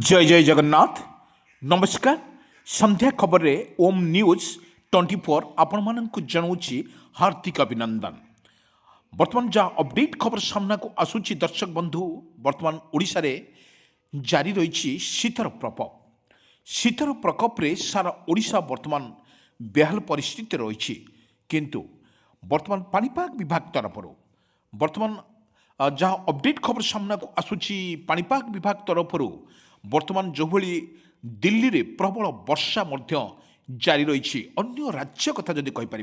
जय जय जगन्नाथ नमस्कार संध्या खबर रे ओम न्यूज 24 आपण मानक जनाऊँगी हार्दिक अभिनंदन। वर्तमान जहाँ अपडेट खबर सामना को आसूची दर्शक बंधु वर्तमान ओडिशा रे जारी रही शीतर प्रकोप। शीतर प्रकोप रे सारा ओडिशा वर्तमान बेहाल परिस्थिति रही किंतु वर्तमान पानीपाग विभाग तरफ वर्तमान जहाँ अपडेट खबर सामना को आसूची पानीपाग विभाग तरफ वर्तमान जो भली दिल्ली रे प्रबल वर्षा मध्य जारी रही। अन्य राज्य कथा जदि कहीपर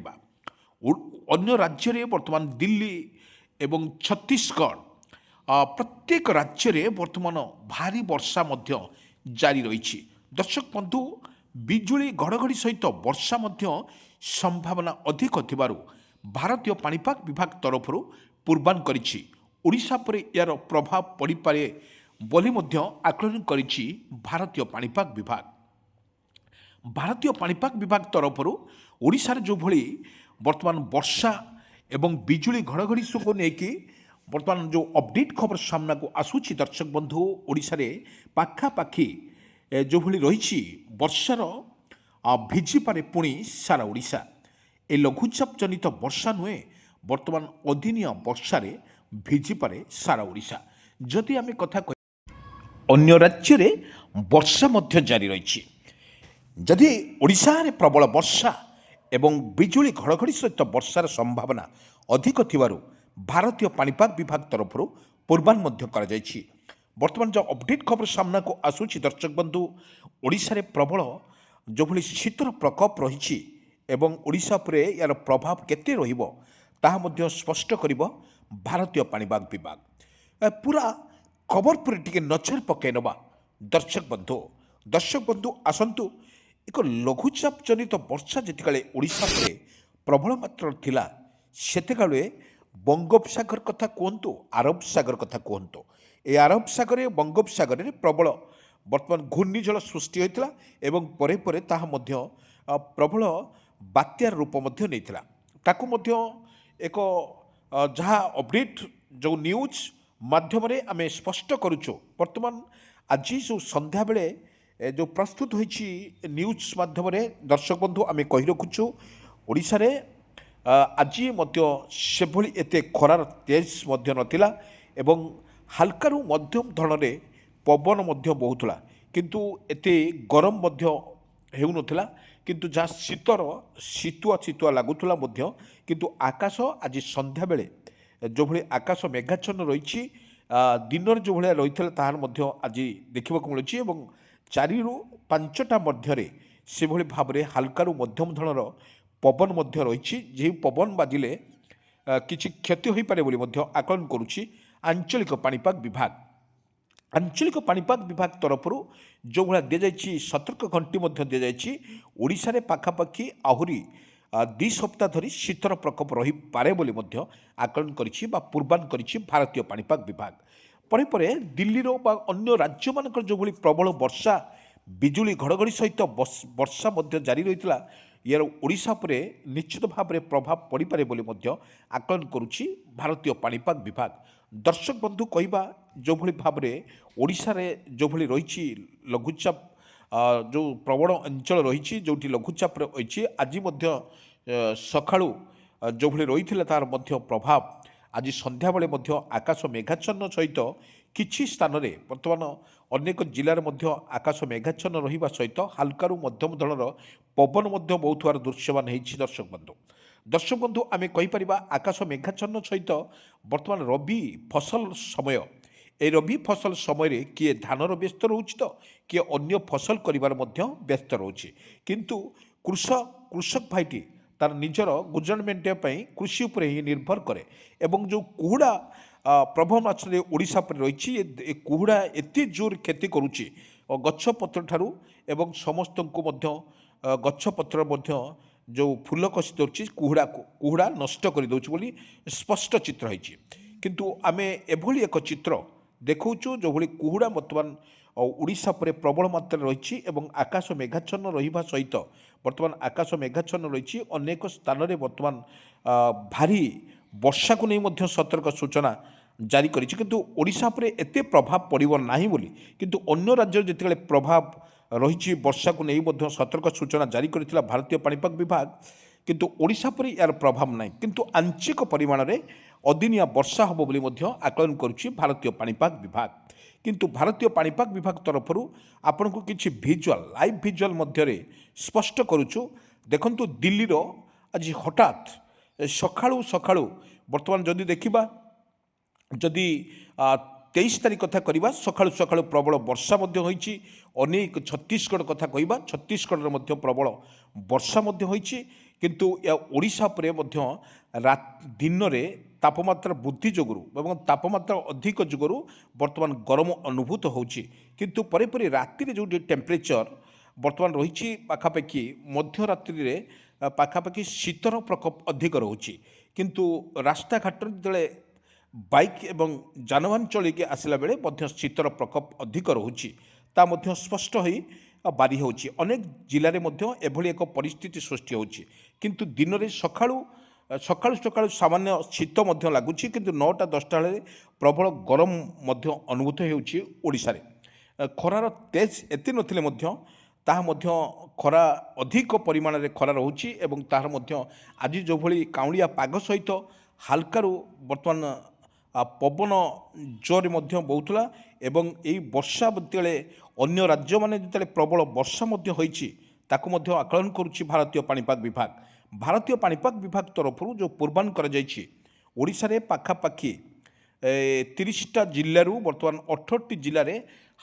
अन्य राज्य रे वर्तमान दिल्ली एवं छत्तीसगढ़ प्रत्येक राज्य रे वर्तमान भारी वर्षा मध्य जारी रही। दर्शक बंधु बिजुली घड़घड़ी सहित वर्षा मध्य संभावना अधिक थिबारु भारतीय पानीपाग विभाग तरफ पूर्वान करिछि। ओडिशा पर यार प्रभाव पड़ी पारे बोली मध्य आकलन करिछि भारतीय पानीपाग विभाग। भारतीय पानीपाग विभाग तरफ ओडिशा रे जो भली वर्तमान वर्षा एवं बिजुली घड़घड़ी को लेकिन वर्तमान जो अपडेट खबर सामना को आसूची दर्शक बंधु ओडिशा रे पाखापाखि जो भली रही वर्षार भिजी पारे पुणी सारा ओडिशा। ए लघुचाप जनित वर्षा नुहे वर्तमान अदिनिया वर्षा रे भिजी पारे सारा ओडिशा। जदि आम कथा अन्य राज्य रे वर्षा मध्य जारी रही। जदि ओडिशा रे प्रबल वर्षा एवं बिजुली घड़घड़ी सहित वर्षार संभावना अधिक थिबारु भारतीय पानीपाग विभाग तरफ पूर्वान मध्य करा जायछि। वर्तमान जो अपडेट खबर सामना को आसूची दर्शक बंधु ओडिशा रे प्रबल जो भली शीतर प्रकोप रही एवं ओडिशा उपरे यार प्रभाव केते रहिबो ताहा मध्य स्पष्ट करिबो भारतीय पानीपाग विभाग। पूरा खबर पर टिके नजर पकई नवा दर्शक बंधु आसतु एक लघुचाप जनित वर्षा जितेकाले ओडिशा पर प्रबल मात्रा थिला सेतेकाले बंगोपसागर कथा कहतु आरब सागर कथा कहतु ए आरब सागर बंगोपसागर रे प्रबल वर्तमान घूर्णिझड़ सृष्टि होता एवं परे परे ताहा मध्य प्रबल बात्यार रूप मध्य नैथिला ताकू मध्य एक जहाँ अपडेट जो न्यूज माध्यम आम स्पष्ट करुचु। वर्तमान आज जो संध्या बेले जो प्रस्तुत होइछि न्यूज माध्यम दर्शक बंधु आम कही रखुचु ओडिशा रे आज मध्य सेभली एते खरार तेज मध्य नथिला एवं हालकारु मध्यम धरणे पवन मध्य बहुतला किंतु एते गरम मध्य हेउ नथिला किंतु जहाँ शीतर शीतुआ शीतुआ लगुला मध्य किंतु आकाश आज संध्या बेले जो भली आकाश मेघाच्छन्न रही दिन जो भाया रही तार मध्य आज देखा मिलूँ और 4 ରୁ 5टा मध्य से भली भाव में हालकारु मध्यम धरणर पवन मध्य रही जे पवन बाजिले किछि क्षति हो पारे बोली मध्य आकलन करुछि आंचलिक पानीपाग विभाग। आंचलिक पानीपाग विभाग तरफ जो भाया दि जाइछि सतर्क घंटी मध्य दि जाइछि ओडिशा रे पाखापाखि आहुरी 2 सप्ताह धरी शीतर प्रकोप रही पारे बोली मध्य आकलन करिछि बा पूर्वान करिछि भारतीय पानीपाग विभाग। परे परे दिल्ली रो बा अन्य राज्य मानकर जो भली प्रबल वर्षा बिजुली घड़घड़ी सहित वर्षा मध्य जारी रहितला यार ओडिशा परे निश्चित भाव में प्रभाव पड़ी पारे बोली मध्य आकलन करुछि भारतीय पानीपाग विभाग। दर्शक बंधु कहबा जो भली भाव में ओडिशा रे जो भली रहिछि लघुचाप जो प्रबल अंचल रही जो लघुचाप रही आज सकाळु जो भली रही तार मध्य प्रभाव आज संध्या बेले मध्य आकाश मेघाच्छन्न सहित किछि स्थान रे वर्तमान अनेक जिलार मध्य आकाश मेघाच्छन्न रहिबा सहित हालकारु मध्यम धरणर पवन मध्य बहुतवार दृश्यमान होइछि। दर्शक बंधु आम कहीपर आकाश मेघाच्छन्न सहित वर्तमान रबी फसल समय ए रबी फसल समय किए धानर व्यस्त रोच तो किए अन्य फसल करिवार मध्य व्यस्त रोचे किंतु कृषक भाईटी तार निजर गुजरान मेंटेपी कृषि उपर ही निर्भर करे एवं जो कुहुड़ा प्रभाव मात्रा ओडिशा पर रही कुहुड़ा एत जोर क्षति करुच्ची गछपत्र ठारू एवं समस्त को मध्य गछपत्र मध्य जो फूल कषि दौर कुहुड़ा नष्ट कर दौच बोली स्पष्ट चित्र होइछि किंतु आमे एभली एक चित्र देखौचु जो भली कुहुड़ा वर्तमान ओडिशा पर प्रबल मात्रा रही एवं आकाश मेघाच्छन्न रहिबा सहित वर्तमान आकाश मेघाच्छन्न रही अनेक स्थान रे वर्तमान भारी वर्षा को नहीं मध्य सतर्क सूचना ଜାରି କରିଛି କିନ୍ତୁ ଓଡ଼ିଶା ଉପରେ ଏତେ ପ୍ରଭାବ ପଡ଼ିବ ନାହିଁ ବୋଲି କିନ୍ତୁ ଅନ୍ୟ ରାଜ୍ୟରେ ଯେତେବେଳେ ପ୍ରଭାବ ରହିଛି ବର୍ଷାକୁ ନେଇ ମଧ୍ୟ ସତର୍କ ସୂଚନା ଜାରି କରିଥିଲା ଭାରତୀୟ ପାଣିପାଗ ବିଭାଗ କିନ୍ତୁ ଓଡ଼ିଶା ଉପରେ ଏହାର ପ୍ରଭାବ ନାହିଁ କିନ୍ତୁ ଆଂଶିକ ପରିମାଣରେ ଅଦିନିଆ ବର୍ଷା ହେବ ବୋଲି ମଧ୍ୟ ଆକଳନ କରୁଛି ଭାରତୀୟ ପାଣିପାଗ ବିଭାଗ କିନ୍ତୁ ଭାରତୀୟ ପାଣିପାଗ ବିଭାଗ ତରଫରୁ ଆପଣଙ୍କୁ କିଛି ଭିଜୁଆଲ୍ ଲାଇଭ୍ ଭିଜୁଆଲ୍ ମଧ୍ୟରେ ସ୍ପଷ୍ଟ କରୁଛୁ ଦେଖନ୍ତୁ ଦିଲ୍ଲୀର ଆଜି ହଠାତ୍ ସକାଳୁ ସକାଳୁ ବର୍ତ୍ତମାନ ଯଦି ଦେଖିବା ଯଦି 23 ତାରିଖ କଥା କରିବା ସକାଳୁ ସକାଳୁ ପ୍ରବଳ ବର୍ଷା ମଧ୍ୟ ହୋଇଛି ଅନେକ ଛତିଶଗଡ଼ କଥା କହିବା ଛତିଶଗଡ଼ରେ ମଧ୍ୟ ପ୍ରବଳ ବର୍ଷା ମଧ୍ୟ ହୋଇଛି କିନ୍ତୁ ଓଡ଼ିଶା ଉପରେ ମଧ୍ୟ ଦିନରେ ତାପମାତ୍ରା ବୃଦ୍ଧି ଯୋଗୁଁ ଏବଂ ତାପମାତ୍ରା ଅଧିକ ଯୋଗୁଁ ବର୍ତ୍ତମାନ ଗରମ ଅନୁଭୂତ ହେଉଛି କିନ୍ତୁ ପରେ ପରେ ରାତିରେ ଯେଉଁଠି ଟେମ୍ପରେଚର ବର୍ତ୍ତମାନ ରହିଛି ପାଖାପାଖି ମଧ୍ୟରାତ୍ରିରେ ପାଖାପାଖି ଶୀତର ପ୍ରକୋପ ଅଧିକ ରହୁଛି କିନ୍ତୁ ରାସ୍ତାଘାଟରେ ଯେତେବେଳେ ବାଇକ୍ ଏବଂ ଯାନବାହନ ଚଳିକି ଆସିଲା ବେଳେ ମଧ୍ୟ ଶୀତର ପ୍ରକୋପ ଅଧିକ ରହୁଛି ତା ମଧ୍ୟ ସ୍ପଷ୍ଟ ହୋଇ ବାରି ହେଉଛି ଅନେକ ଜିଲ୍ଲାରେ ମଧ୍ୟ ଏଭଳି ଏକ ପରିସ୍ଥିତି ସୃଷ୍ଟି ହେଉଛି କିନ୍ତୁ ଦିନରେ ସକାଳୁ ସକାଳୁ ସାମାନ୍ୟ ଶୀତ ମଧ୍ୟ ଲାଗୁଛି କିନ୍ତୁ 9ଟା 10ଟା ବେଳେ ପ୍ରବଳ ଗରମ ମଧ୍ୟ ଅନୁଭୂତ ହେଉଛି ଓଡ଼ିଶାରେ ଖରାର ତେଜ ଏତେ ନଥିଲେ ମଧ୍ୟ ତାହା ମଧ୍ୟ ଖରା ଅଧିକ ପରିମାଣରେ ଖରା ରହୁଛି ଏବଂ ତାହାର ମଧ୍ୟ ଆଜି ଯେଉଁଭଳି କାଉଁଳିଆ ପାଗ ସହିତ ହାଲକାରୁ ବର୍ତ୍ତମାନ ପବନ ଜୋରରେ ମଧ୍ୟ ବହୁଥିଲା ଏବଂ ଏହି ବର୍ଷା ଯେତେବେଳେ ଅନ୍ୟ ରାଜ୍ୟମାନେ ଯେତେବେଳେ ପ୍ରବଳ ବର୍ଷା ମଧ୍ୟ ହୋଇଛି ତାକୁ ମଧ୍ୟ ଆକଳନ କରୁଛି ଭାରତୀୟ ପାଣିପାଗ ବିଭାଗ ଭାରତୀୟ ପାଣିପାଗ ବିଭାଗ ତରଫରୁ ଯେଉଁ ପୂର୍ବାନୁମାନ କରାଯାଇଛି ଓଡ଼ିଶାରେ ପାଖାପାଖି 30ଟା ଜିଲ୍ଲାରୁ ବର୍ତ୍ତମାନ 18ଟି ଜିଲ୍ଲାରେ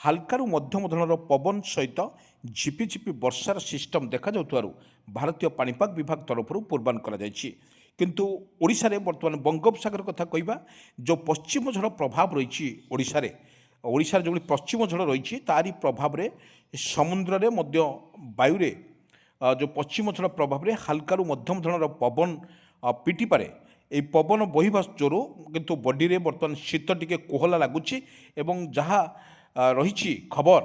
ହାଲକାରୁ ମଧ୍ୟମ ଧରଣର ପବନ ସହିତ ଝିପିଝିପି ବର୍ଷାର ସିଷ୍ଟମ ଦେଖାଯାଉଥିବାରୁ ଭାରତୀୟ ପାଣିପାଗ ବିଭାଗ ତରଫରୁ ପୂର୍ବାନୁମାନ କରାଯାଇଛି କିନ୍ତୁ ଓଡ଼ିଶାରେ ବର୍ତ୍ତମାନ ବଙ୍ଗୋପସାଗର କଥା କହିବା ଯେଉଁ ପଶ୍ଚିମ ଝଡ଼ ପ୍ରଭାବ ରହିଛି ଓଡ଼ିଶାରେ ଯେଉଁଭଳି ପଶ୍ଚିମ ଝଡ଼ ରହିଛି ତାରି ପ୍ରଭାବରେ ସମୁଦ୍ରରେ ମଧ୍ୟ ବାୟୁରେ ଯେଉଁ ପଶ୍ଚିମ ଝଡ଼ ପ୍ରଭାବରେ ହାଲକାରୁ ମଧ୍ୟମ ଧରଣର ପବନ ପିଟିପାରେ ଏହି ପବନ ବହିବା ଯୋଗୁଁ କିନ୍ତୁ ବଡ଼ିରେ ବର୍ତ୍ତମାନ ଶୀତ ଟିକେ କୋହଲା ଲାଗୁଛି ଏବଂ ଯାହା ରହିଛି ଖବର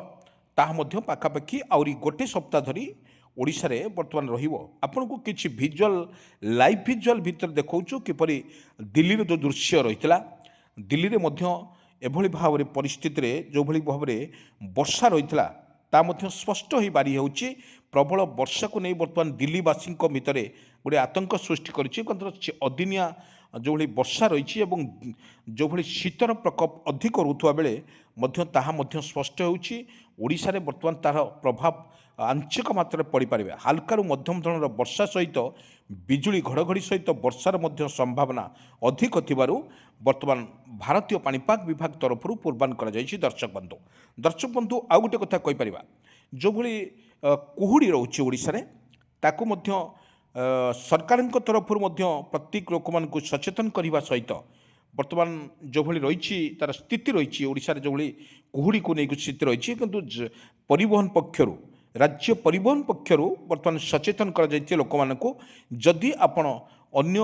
ତାହା ମଧ୍ୟ ପାଖାପାଖି ଆହୁରି ଗୋଟେ ସପ୍ତାହ ଧରି ଓଡ଼ିଶାରେ ବର୍ତ୍ତମାନ ରହିବ ଆପଣଙ୍କୁ କିଛି ଭିଜୁଆଲ୍ ଲାଇଭ୍ ଭିଜୁଆଲ୍ ଭିତରେ ଦେଖାଉଛୁ କିପରି ଦିଲ୍ଲୀର ଯେଉଁ ଦୃଶ୍ୟ ରହିଥିଲା ଦିଲ୍ଲୀରେ ମଧ୍ୟ ଏଭଳି ଭାବରେ ପରିସ୍ଥିତିରେ ଯେଉଁଭଳି ଭାବରେ ବର୍ଷା ରହିଥିଲା ତା ମଧ୍ୟ ସ୍ପଷ୍ଟ ହୋଇ ବାରି ହେଉଛି ପ୍ରବଳ ବର୍ଷାକୁ ନେଇ ବର୍ତ୍ତମାନ ଦିଲ୍ଲୀବାସୀଙ୍କ ଭିତରେ ଗୋଟିଏ ଆତଙ୍କ ସୃଷ୍ଟି କରିଛି ଅଦିନିଆ ଯେଉଁଭଳି ବର୍ଷା ରହିଛି ଏବଂ ଯେଉଁଭଳି ଶୀତର ପ୍ରକୋପ ଅଧିକ ରହୁଥିବା ବେଳେ ମଧ୍ୟ ତାହା ମଧ୍ୟ ସ୍ପଷ୍ଟ ହେଉଛି ଓଡ଼ିଶାରେ ବର୍ତ୍ତମାନ ତାହାର ପ୍ରଭାବ ଆଂଶିକ ମାତ୍ରାରେ ପଡ଼ିପାରିବେ ହାଲକାରୁ ମଧ୍ୟମ ଧରଣର ବର୍ଷା ସହିତ ବିଜୁଳି ଘଡ଼ଘଡ଼ି ସହିତ ବର୍ଷାର ମଧ୍ୟ ସମ୍ଭାବନା ଅଧିକ ଥିବାରୁ ବର୍ତ୍ତମାନ ଭାରତୀୟ ପାଣିପାଗ ବିଭାଗ ତରଫରୁ ପୂର୍ବାନୁମାନ କରାଯାଇଛି ଦର୍ଶକ ବନ୍ଧୁ ଆଉ ଗୋଟେ କଥା କହିପାରିବା ଯେଉଁଭଳି କୁହୁଡ଼ି ରହୁଛି ଓଡ଼ିଶାରେ ତାକୁ ମଧ୍ୟ ସରକାରଙ୍କ ତରଫରୁ ମଧ୍ୟ ପ୍ରତ୍ୟେକ ଲୋକମାନଙ୍କୁ ସଚେତନ କରିବା ସହିତ ବର୍ତ୍ତମାନ ଯେଉଁଭଳି ରହିଛି ତା'ର ସ୍ଥିତି ରହିଛି ଓଡ଼ିଶାରେ ଯେଉଁଭଳି କୁହୁଡ଼ିକୁ ନେଇକି ସ୍ଥିତି ରହିଛି କିନ୍ତୁ ପରିବହନ ପକ୍ଷରୁ ରାଜ୍ୟ ପରିବହନ ପକ୍ଷରୁ ବର୍ତ୍ତମାନ ସଚେତନ କରାଯାଇଛି ଲୋକମାନଙ୍କୁ ଯଦି ଆପଣ ଅନ୍ୟ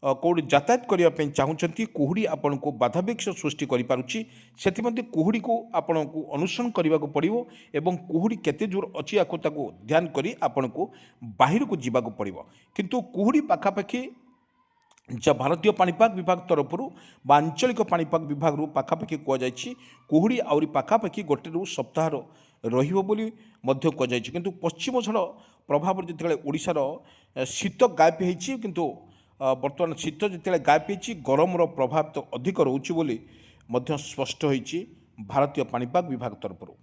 କେଉଁଠି ଯାତାୟାତ କରିବା ପାଇଁ ଚାହୁଁଛନ୍ତି କୁହୁଡ଼ି ଆପଣଙ୍କୁ ବାଧାବିଘ୍ନ ସୃଷ୍ଟି କରିପାରୁଛି ସେଥିମଧ୍ୟ କୁହୁଡ଼ିକୁ ଆପଣଙ୍କୁ ଅନୁସରଣ କରିବାକୁ ପଡ଼ିବ ଏବଂ କୁହୁଡ଼ି କେତେ ଜୋର ଅଛି ଆକୁ ତାକୁ ଧ୍ୟାନ କରି ଆପଣଙ୍କୁ ବାହାରକୁ ଯିବାକୁ ପଡ଼ିବ କିନ୍ତୁ କୁହୁଡ଼ି ପାଖାପାଖି ଯା ଭାରତୀୟ ପାଣିପାଗ ବିଭାଗ ତରଫରୁ ବା ଆଞ୍ଚଳିକ ପାଣିପାଗ ବିଭାଗରୁ ପାଖାପାଖି କୁହାଯାଇଛି କୁହୁଡ଼ି ଆହୁରି ପାଖାପାଖି ଗୋଟେରୁ ସପ୍ତାହର ରହିବ ବୋଲି ମଧ୍ୟ କୁହାଯାଇଛି କିନ୍ତୁ ପଶ୍ଚିମ ଝଡ଼ ପ୍ରଭାବରେ ଯେତେବେଳେ ଓଡ଼ିଶାର ଶୀତ ଗାୟବ ହୋଇଛି କିନ୍ତୁ ବର୍ତ୍ତମାନ ଶୀତ ଯେତେବେଳେ ଗାୟବ ହୋଇଛି ଗରମର ପ୍ରଭାବ ତ ଅଧିକ ରହୁଛି ବୋଲି ମଧ୍ୟ ସ୍ପଷ୍ଟ ହୋଇଛି ଭାରତୀୟ ପାଣିପାଗ ବିଭାଗ ତରଫରୁ।